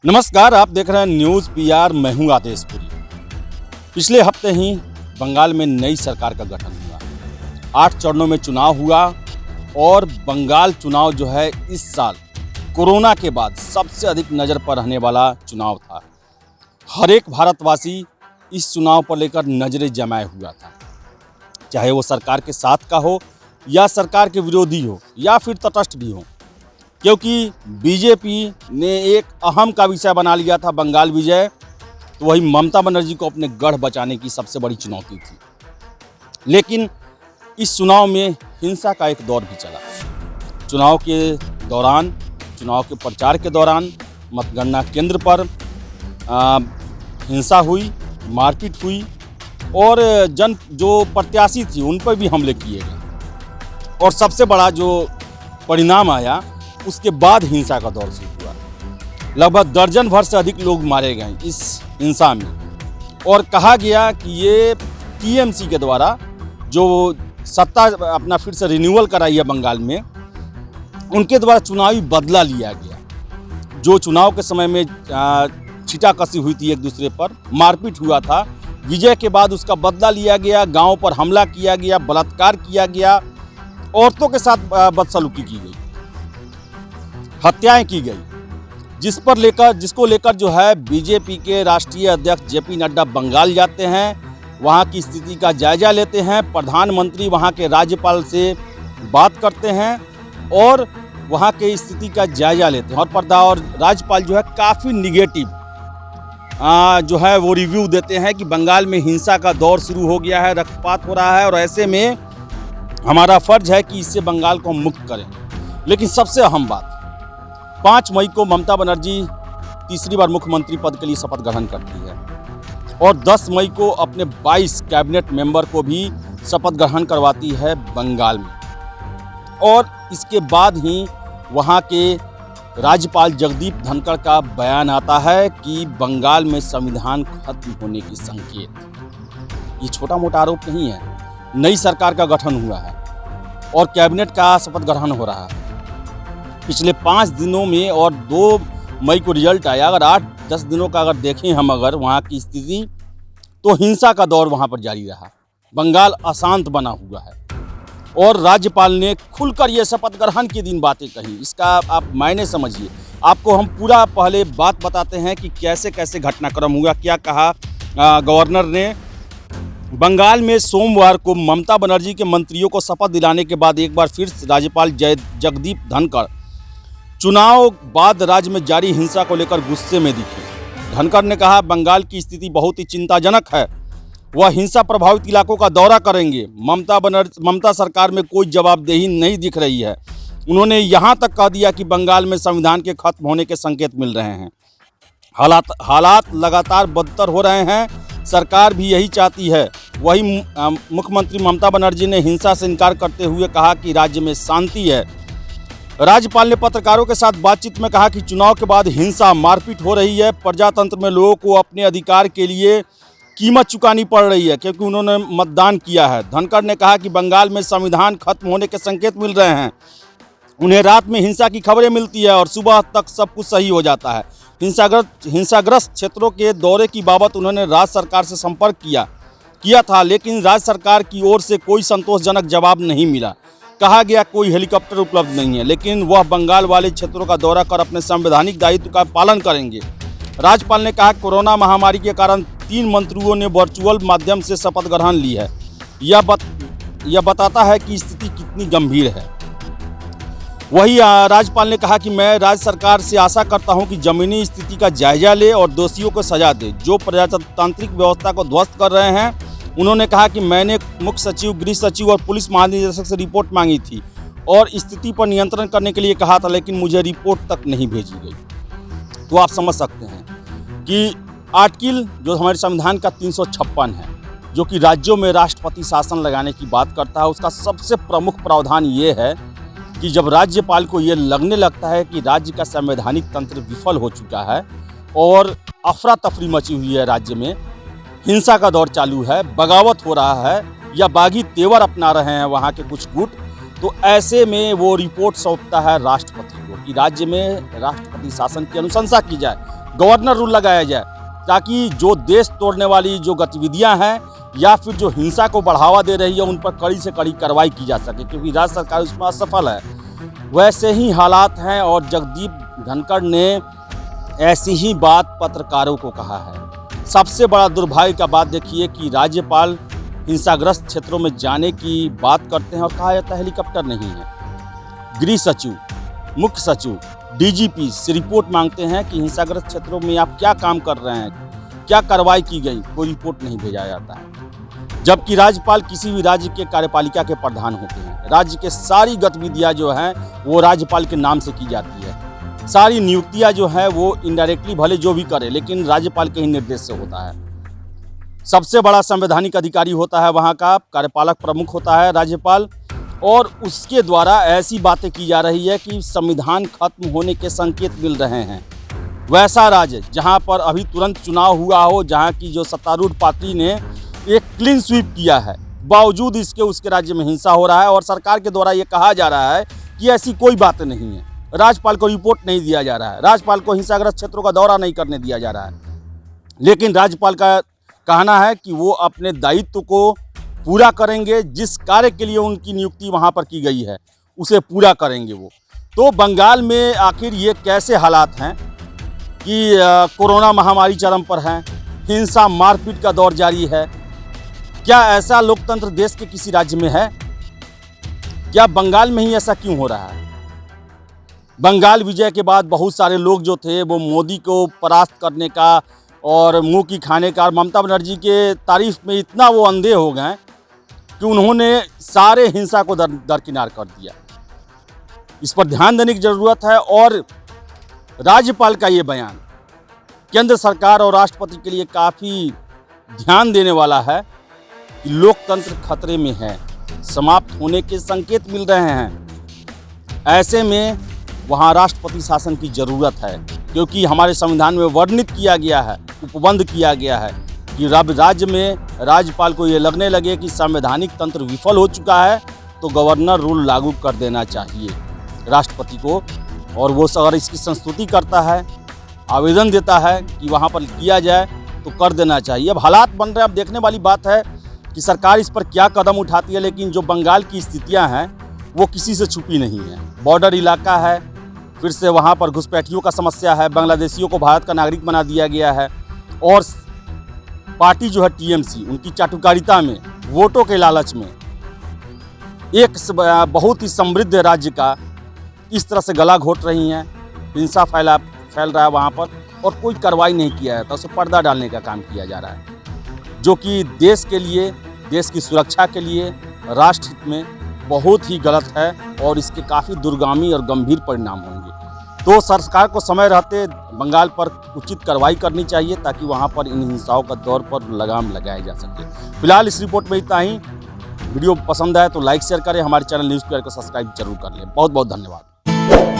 नमस्कार, आप देख रहे हैं न्यूज़ पीआर। मैं हूं आदेशपुरी। पिछले हफ्ते ही बंगाल में नई सरकार का गठन हुआ। 8 चरणों में चुनाव हुआ और बंगाल चुनाव जो है इस साल कोरोना के बाद सबसे अधिक नज़र पर रहने वाला चुनाव था। हर एक भारतवासी इस चुनाव पर लेकर नज़रें जमाए हुआ था, चाहे वो सरकार के साथ का हो या सरकार के विरोधी हो या फिर तटस्थ भी हो, क्योंकि बीजेपी ने एक अहम का विषय बना लिया था बंगाल विजय। तो वही ममता बनर्जी को अपने गढ़ बचाने की सबसे बड़ी चुनौती थी। लेकिन इस चुनाव में हिंसा का एक दौर भी चला। चुनाव के दौरान, चुनाव के प्रचार के दौरान मतगणना केंद्र पर हिंसा हुई, मारपीट हुई और जो प्रत्याशी थी उन पर भी हमले किए गए। और सबसे बड़ा जो परिणाम आया, उसके बाद हिंसा का दौर शुरू हुआ। लगभग दर्जन भर से अधिक लोग मारे गए इस हिंसा में। और कहा गया कि ये टीएमसी के द्वारा जो सत्ता अपना फिर से रिन्यूअल कराई है बंगाल में, उनके द्वारा चुनावी बदला लिया गया। जो चुनाव के समय में छीटाकशी हुई थी, एक दूसरे पर मारपीट हुआ था, विजय के बाद उसका बदला लिया गया। गांव पर हमला किया गया, बलात्कार किया गया, औरतों के साथ बदसलूकी की गई, हत्याएं की गई, जिसको लेकर जो है बीजेपी के राष्ट्रीय अध्यक्ष जेपी नड्डा बंगाल जाते हैं, वहां की स्थिति का जायजा लेते हैं। प्रधानमंत्री वहां के राज्यपाल से बात करते हैं और वहां के स्थिति का जायजा लेते हैं। और राज्यपाल जो है काफ़ी निगेटिव जो है वो रिव्यू देते हैं कि बंगाल में हिंसा का दौर शुरू हो गया है, रक्तपात हो रहा है और ऐसे में हमारा फर्ज है कि इससे बंगाल को मुक्त करें। लेकिन सबसे अहम बात, 5 मई को ममता बनर्जी तीसरी बार मुख्यमंत्री पद के लिए शपथ ग्रहण करती है और 10 मई को अपने 22 कैबिनेट मेंबर को भी शपथ ग्रहण करवाती है बंगाल में। और इसके बाद ही वहां के राज्यपाल जगदीप धनखड़ का बयान आता है कि बंगाल में संविधान खत्म होने की संकेत। ये छोटा मोटा आरोप नहीं है। नई सरकार का गठन हुआ है और कैबिनेट का शपथ ग्रहण हो रहा है। पिछले 5 दिनों में और 2 मई को रिजल्ट आया। अगर 8-10 दिनों का अगर देखें हम अगर वहाँ की स्थिति, तो हिंसा का दौर वहाँ पर जारी रहा। बंगाल अशांत बना हुआ है और राज्यपाल ने खुलकर ये शपथ ग्रहण के दिन बातें कही। इसका आप मायने समझिए। आपको हम पूरा पहले बात बताते हैं कि कैसे कैसे घटनाक्रम हुआ, क्या कहा गवर्नर ने। बंगाल में सोमवार को ममता बनर्जी के मंत्रियों को शपथ दिलाने के बाद एक बार फिर राज्यपाल जगदीप धनखड़ चुनाव बाद राज्य में जारी हिंसा को लेकर गुस्से में दिखे। धनखड़ ने कहा, बंगाल की स्थिति बहुत ही चिंताजनक है। वह हिंसा प्रभावित इलाकों का दौरा करेंगे। ममता सरकार में कोई जवाबदेही नहीं दिख रही है। उन्होंने यहाँ तक कह दिया कि बंगाल में संविधान के खत्म होने के संकेत मिल रहे हैं। हालात लगातार बदतर हो रहे हैं। सरकार भी यही चाहती है। वही मुख्यमंत्री ममता बनर्जी ने हिंसा से इनकार करते हुए कहा कि राज्य में शांति है। राज्यपाल ने पत्रकारों के साथ बातचीत में कहा कि चुनाव के बाद हिंसा, मारपीट हो रही है। प्रजातंत्र में लोगों को अपने अधिकार के लिए कीमत चुकानी पड़ रही है क्योंकि उन्होंने मतदान किया है। धनखड़ ने कहा कि बंगाल में संविधान खत्म होने के संकेत मिल रहे हैं। उन्हें रात में हिंसा की खबरें मिलती है और सुबह तक सब कुछ सही हो जाता है। हिंसाग्रस्त क्षेत्रों के दौरे की बाबत उन्होंने राज्य सरकार से संपर्क किया था, लेकिन राज्य सरकार की ओर से कोई संतोषजनक जवाब नहीं मिला। कहा गया कोई हेलीकॉप्टर उपलब्ध नहीं है, लेकिन वह बंगाल वाले क्षेत्रों का दौरा कर अपने संवैधानिक दायित्व का पालन करेंगे। राज्यपाल ने कहा, कोरोना महामारी के कारण 3 मंत्रियों ने वर्चुअल माध्यम से शपथ ग्रहण ली है। यह बताता है कि स्थिति कितनी गंभीर है। वही राज्यपाल ने कहा कि मैं राज्य सरकार से आशा करता हूं कि जमीनी स्थिति का जायजा ले और दोषियों को सजा दे जो प्रजातांत्रिक व्यवस्था को ध्वस्त कर रहे हैं। उन्होंने कहा कि मैंने मुख्य सचिव, गृह सचिव और पुलिस महानिदेशक से रिपोर्ट मांगी थी और स्थिति पर नियंत्रण करने के लिए कहा था, लेकिन मुझे रिपोर्ट तक नहीं भेजी गई। तो आप समझ सकते हैं कि आर्टिकल जो हमारे संविधान का 356 है, जो कि राज्यों में राष्ट्रपति शासन लगाने की बात करता है, उसका सबसे प्रमुख प्रावधान ये है कि जब राज्यपाल को ये लगने लगता है कि राज्य का संवैधानिक तंत्र विफल हो चुका है और अफरा तफरी मची हुई है, राज्य में हिंसा का दौर चालू है, बगावत हो रहा है या बागी तेवर अपना रहे हैं वहाँ के कुछ गुट, तो ऐसे में वो रिपोर्ट सौंपता है राष्ट्रपति को कि राज्य में राष्ट्रपति शासन की अनुशंसा की जाए, गवर्नर रूल लगाया जाए, ताकि जो देश तोड़ने वाली जो गतिविधियां हैं या फिर जो हिंसा को बढ़ावा दे रही है उन पर कड़ी से कड़ी कार्रवाई की जा सके, क्योंकि राज्य सरकार उसमें असफल है। वैसे ही हालात हैं और जगदीप धनखड़ ने ऐसी ही बात पत्रकारों को कहा है। सबसे बड़ा दुर्भाग्य का बात देखिए कि राज्यपाल हिंसाग्रस्त क्षेत्रों में जाने की बात करते हैं और कहा जाता है हेलीकॉप्टर नहीं है। गृह सचिव, मुख्य सचिव, डीजीपी से रिपोर्ट मांगते हैं कि हिंसाग्रस्त क्षेत्रों में आप क्या काम कर रहे हैं, क्या कार्रवाई की गई, कोई रिपोर्ट नहीं भेजा जाता है। जबकि राज्यपाल किसी भी राज्य के कार्यपालिका के प्रधान होते हैं। राज्य के सारी गतिविधियां जो हैं वो राज्यपाल के नाम से की जाती है। सारी नियुक्तियां जो है वो इनडायरेक्टली भले जो भी करे लेकिन राज्यपाल के ही निर्देश से होता है। सबसे बड़ा संवैधानिक अधिकारी होता है वहाँ का, कार्यपालक प्रमुख होता है राज्यपाल, और उसके द्वारा ऐसी बातें की जा रही है कि संविधान खत्म होने के संकेत मिल रहे हैं। वैसा राज्य जहाँ पर अभी तुरंत चुनाव हुआ हो, जहाँ की जो सत्तारूढ़ पार्टी ने एक क्लीन स्वीप किया है, बावजूद इसके उसके राज्य में हिंसा हो रहा है और सरकार के द्वारा ये कहा जा रहा है कि ऐसी कोई बात नहीं है। राज्यपाल को रिपोर्ट नहीं दिया जा रहा है, राज्यपाल को हिंसाग्रस्त क्षेत्रों का दौरा नहीं करने दिया जा रहा है, लेकिन राज्यपाल का कहना है कि वो अपने दायित्व को पूरा करेंगे, जिस कार्य के लिए उनकी नियुक्ति वहाँ पर की गई है उसे पूरा करेंगे वो। तो बंगाल में आखिर ये कैसे हालात हैं कि कोरोना महामारी चरम पर है, हिंसा मारपीट का दौर जारी है। क्या ऐसा लोकतंत्र देश के किसी राज्य में है? क्या बंगाल में ही ऐसा क्यों हो रहा है? बंगाल विजय के बाद बहुत सारे लोग जो थे वो मोदी को परास्त करने का और मुंह की खाने का, ममता बनर्जी के तारीफ में इतना वो अंधे हो गए कि उन्होंने सारे हिंसा को दरकिनार कर दिया। इस पर ध्यान देने की ज़रूरत है। और राज्यपाल का ये बयान केंद्र सरकार और राष्ट्रपति के लिए काफ़ी ध्यान देने वाला है कि लोकतंत्र खतरे में है, समाप्त होने के संकेत मिल रहे हैं। ऐसे में वहाँ राष्ट्रपति शासन की ज़रूरत है, क्योंकि हमारे संविधान में वर्णित किया गया है, उपबंध किया गया है कि राज्य में राज्यपाल को ये लगने लगे कि संवैधानिक तंत्र विफल हो चुका है तो गवर्नर रूल लागू कर देना चाहिए राष्ट्रपति को, और वो अगर इसकी संस्तुति करता है, आवेदन देता है कि वहाँ पर किया जाए तो कर देना चाहिए। अब हालात बन रहे हैं, अब देखने वाली बात है कि सरकार इस पर क्या कदम उठाती है, लेकिन जो बंगाल की स्थितियाँ हैं वो किसी से छुपी नहीं है। बॉर्डर इलाका है, फिर से वहाँ पर घुसपैठियों का समस्या है, बांग्लादेशियों को भारत का नागरिक बना दिया गया है, और पार्टी जो है टीएमसी उनकी चाटुकारिता में, वोटों के लालच में एक बहुत ही समृद्ध राज्य का इस तरह से गला घोट रही हैं। हिंसा फैल रहा है वहाँ पर और कोई कार्रवाई नहीं किया जाता, उसे पर्दा डालने का काम किया जा रहा है, जो कि देश के लिए, देश की सुरक्षा के लिए, राष्ट्र हित में बहुत ही गलत है और इसके काफ़ी दूरगामी और गंभीर परिणाम होंगे। तो सरकार को समय रहते बंगाल पर उचित कार्रवाई करनी चाहिए ताकि वहाँ पर इन हिंसाओं का दौर पर लगाम लगाया जा सके। फिलहाल इस रिपोर्ट में इतना ही। वीडियो पसंद आए तो लाइक शेयर करें, हमारे चैनल न्यूज़ पेपर को सब्सक्राइब जरूर कर लें। बहुत बहुत धन्यवाद।